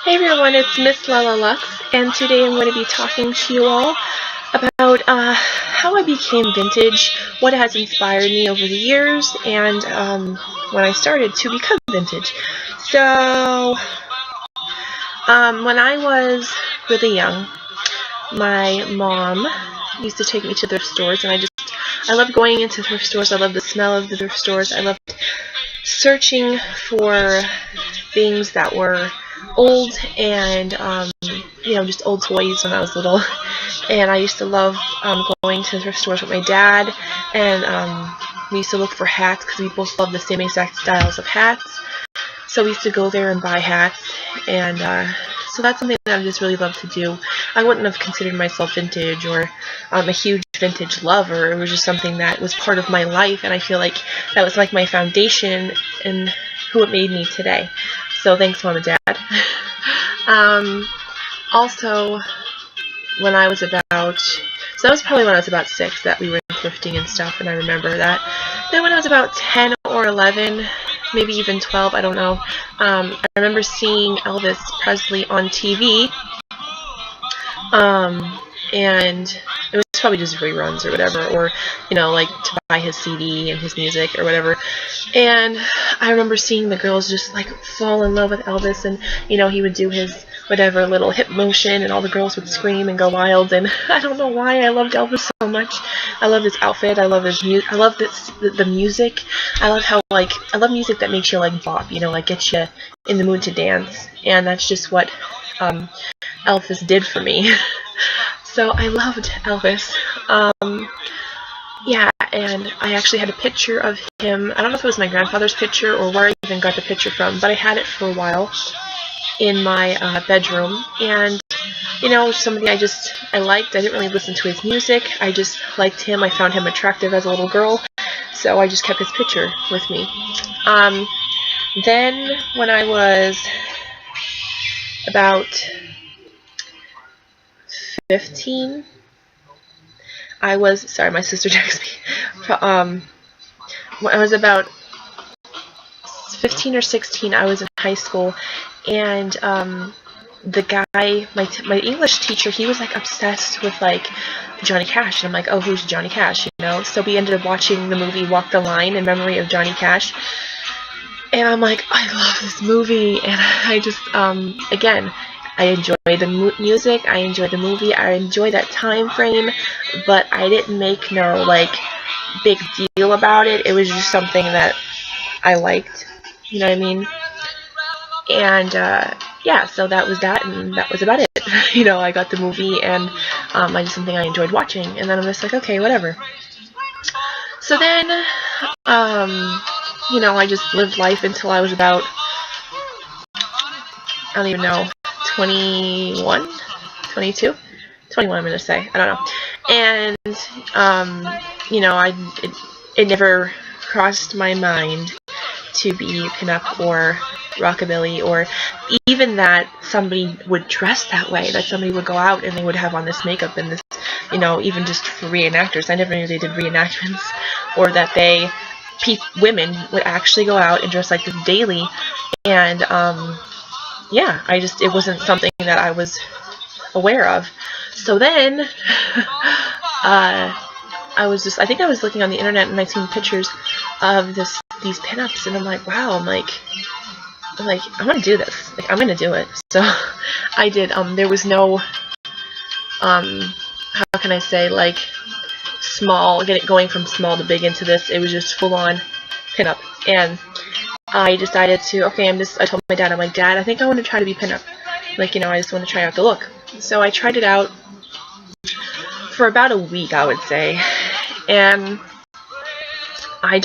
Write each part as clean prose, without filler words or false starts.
Hey everyone, it's Miss Lala Lux, and today I'm going to be talking to you all about how I became vintage, what has inspired me over the years, and when I started to become vintage. So, when I was really young, my mom used to take me to thrift stores, and I loved going into thrift stores. I loved the smell of the thrift stores. I loved searching for things that were old and just old toys when I was little. And I used to love going to thrift stores with my dad, and we used to look for hats because we both loved the same exact styles of hats. So we used to go there and buy hats, and so that's something that I just really love to do. I wouldn't have considered myself vintage or a huge vintage lover. It was just something that was part of my life, and I feel like that was like my foundation and who it made me today. So thanks, Mom and Dad. Also, when I was about, so that was probably when I was about 6 that we were thrifting and stuff, and I remember that. Then when I was about 10 or 11, maybe even 12, I don't know, I remember seeing Elvis Presley on TV, and it was probably just reruns or whatever, or, like to buy his CD and his music or whatever. And I remember seeing the girls just like fall in love with Elvis, and he would do his whatever little hip motion, and all the girls would scream and go wild. And I don't know why I loved Elvis so much. I love his outfit. I love his I love the music. I love how I love music that makes you like bop, like gets you in the mood to dance. And that's just what Elvis did for me. So I loved Elvis. Yeah, and I actually had a picture of him. I don't know if it was my grandfather's picture or where I even got the picture from, but I had it for a while in my bedroom. And somebody I liked. I didn't really listen to his music. I just liked him. I found him attractive as a little girl, so I just kept his picture with me. Then when I was about 15, sorry, my sister texted me. When I was about 15 or 16, I was in high school, and the guy, my English teacher, he was like obsessed with like Johnny Cash, and I'm like, oh, who's Johnny Cash? So we ended up watching the movie Walk the Line in memory of Johnny Cash, and I'm like, I love this movie, and I just again, I enjoy the music, I enjoy the movie, I enjoy that time frame, but I didn't make no big deal about it. It was just something that I liked, you know what I mean? And yeah, so that was that, and that was about it. I got the movie, and I just something I enjoyed watching, and then I'm just like, okay, whatever. So then I just lived life until I was about, I don't even know, 21, 22, 21 I'm going to say, I don't know. And, it never crossed my mind to be pinup or rockabilly, or even that somebody would dress that way, that somebody would go out and they would have on this makeup and this, even just for reenactors. I never knew they did reenactments, or that women would actually go out and dress like this daily. And, yeah, it wasn't something that I was aware of. So then, I think I was looking on the internet, and I seen pictures of these pinups, and I'm like, wow, I'm like, I'm gonna do this. I'm gonna do it. So I did. There was no, how can I say, going from small to big into this. It was just full on pinup, and I decided to, I told my dad, I'm like, Dad, I think I want to try to be pinup. I just want to try out the look. So I tried it out for about a week, I would say. And I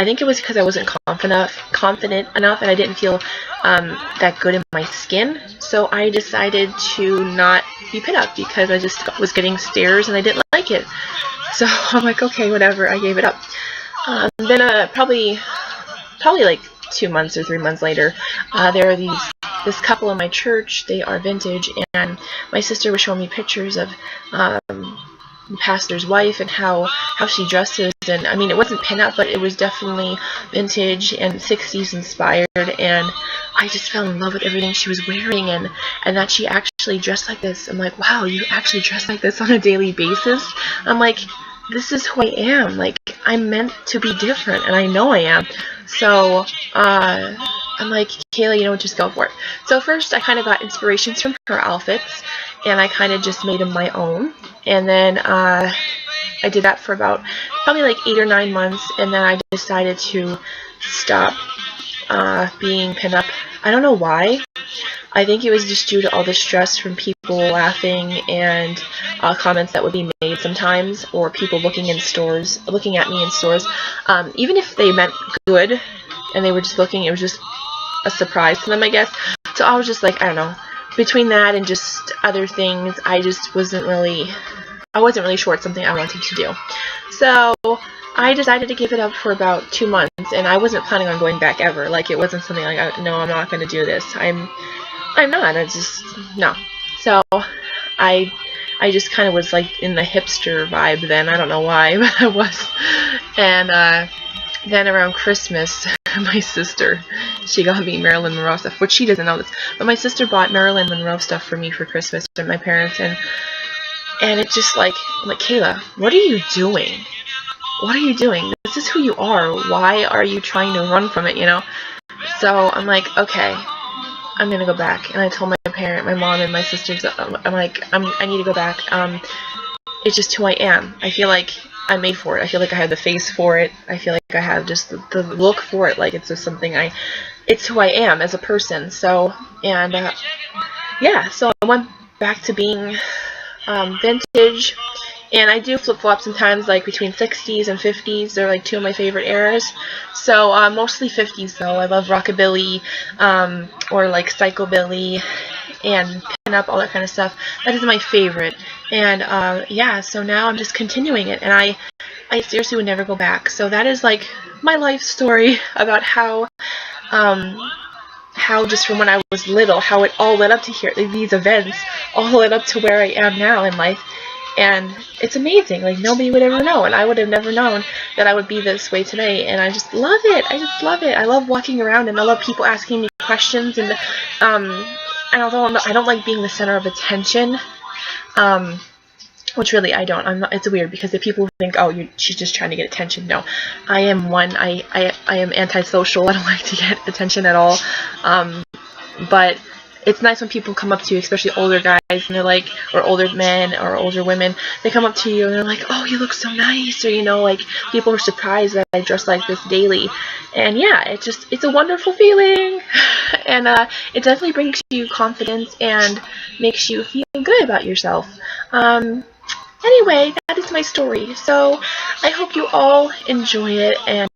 think it was because I wasn't confident enough, and I didn't feel that good in my skin. So I decided to not be pinup because I just was getting stares and I didn't like it. So I'm like, okay, whatever. I gave it up. Then probably like 2 months or 3 months later, there are this couple in my church. They are vintage, and my sister was showing me pictures of the pastor's wife and how she dresses. And I mean, it wasn't pinup, but it was definitely vintage and 60s inspired. And I just fell in love with everything she was wearing, and that she actually dressed like this. I'm like, wow, you actually dress like this on a daily basis? I'm like, this is who I am. Like, I'm meant to be different, and I know I am. So, I'm like, Kayla, you know what, just go for it. So first, I kind of got inspirations from her outfits, and I kind of just made them my own. And then, I did that for about probably like 8 or 9 months, and then I decided to stop being pinup. I don't know why. I think it was just due to all the stress from people laughing and comments that would be made sometimes, or people looking at me in stores. Even if they meant good and they were just looking, it was just a surprise to them, I guess. So I was just like, I don't know. Between that and just other things, I wasn't really sure it's something I wanted to do. So I decided to give it up for about 2 months, and I wasn't planning on going back ever. Like, it wasn't something like, no, I'm not going to do this. I'm not. No. So I just kind of was like in the hipster vibe then. I don't know why, but I was. And then around Christmas, my sister, she got me Marilyn Monroe stuff, which she doesn't know this, but my sister bought Marilyn Monroe stuff for me for Christmas and my parents, and it's just like, I'm like, Kayla, what are you doing? What are you doing? This is who you are. Why are you trying to run from it, you know? So I'm like, okay, I'm gonna go back. And I told my mom and my sisters, I'm like, I need to go back. It's just who I am. I feel like I'm made for it. I feel like I have the face for it. I feel like I have just the look for it. Like, it's just something it's who I am as a person. So, and yeah, so I went back to being vintage. And I do flip-flop sometimes, like between 60s and 50s. They're like two of my favorite eras. So mostly 50s though. I love rockabilly, or like psychobilly and pinup, all that kind of stuff. That is my favorite. And yeah, so now I'm just continuing it, and I seriously would never go back. So that is like my life story about how just from when I was little, how it all led up to here. These events all led up to where I am now in life. And it's amazing. Like, nobody would ever know, and I would have never known that I would be this way today. And I just love it. I just love it. I love walking around, and I love people asking me questions. And although I don't like being the center of attention, which really I don't. I'm not. It's weird because if people think, oh, she's just trying to get attention. No, I am one. I am antisocial. I don't like to get attention at all. But it's nice when people come up to you, especially older guys, and they're like, or older men or older women, they come up to you and they're like, oh, you look so nice, or, you know, like, people are surprised that I dress like this daily. And yeah, it's a wonderful feeling. And it definitely brings you confidence and makes you feel good about yourself. Anyway, that is my story. So I hope you all enjoy it, and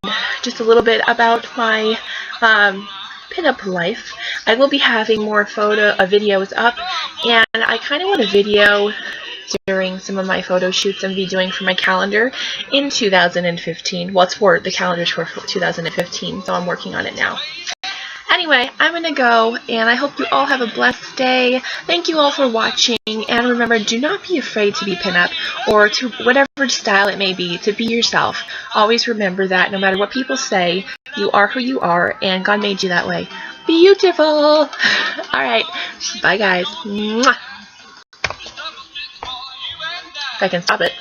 just a little bit about my pinup life. I will be having more videos up, and I kind of want a video during some of my photo shoots I'm be doing for my calendar in 2015. Well, it's for the calendars for 2015, so I'm working on it now. Anyway, I'm going to go, and I hope you all have a blessed day. Thank you all for watching, and remember, do not be afraid to be pinup, or to whatever style it may be, to be yourself. Always remember that no matter what people say, you are who you are, and God made you that way. Beautiful! Alright, bye guys. Mwah. If I can stop it.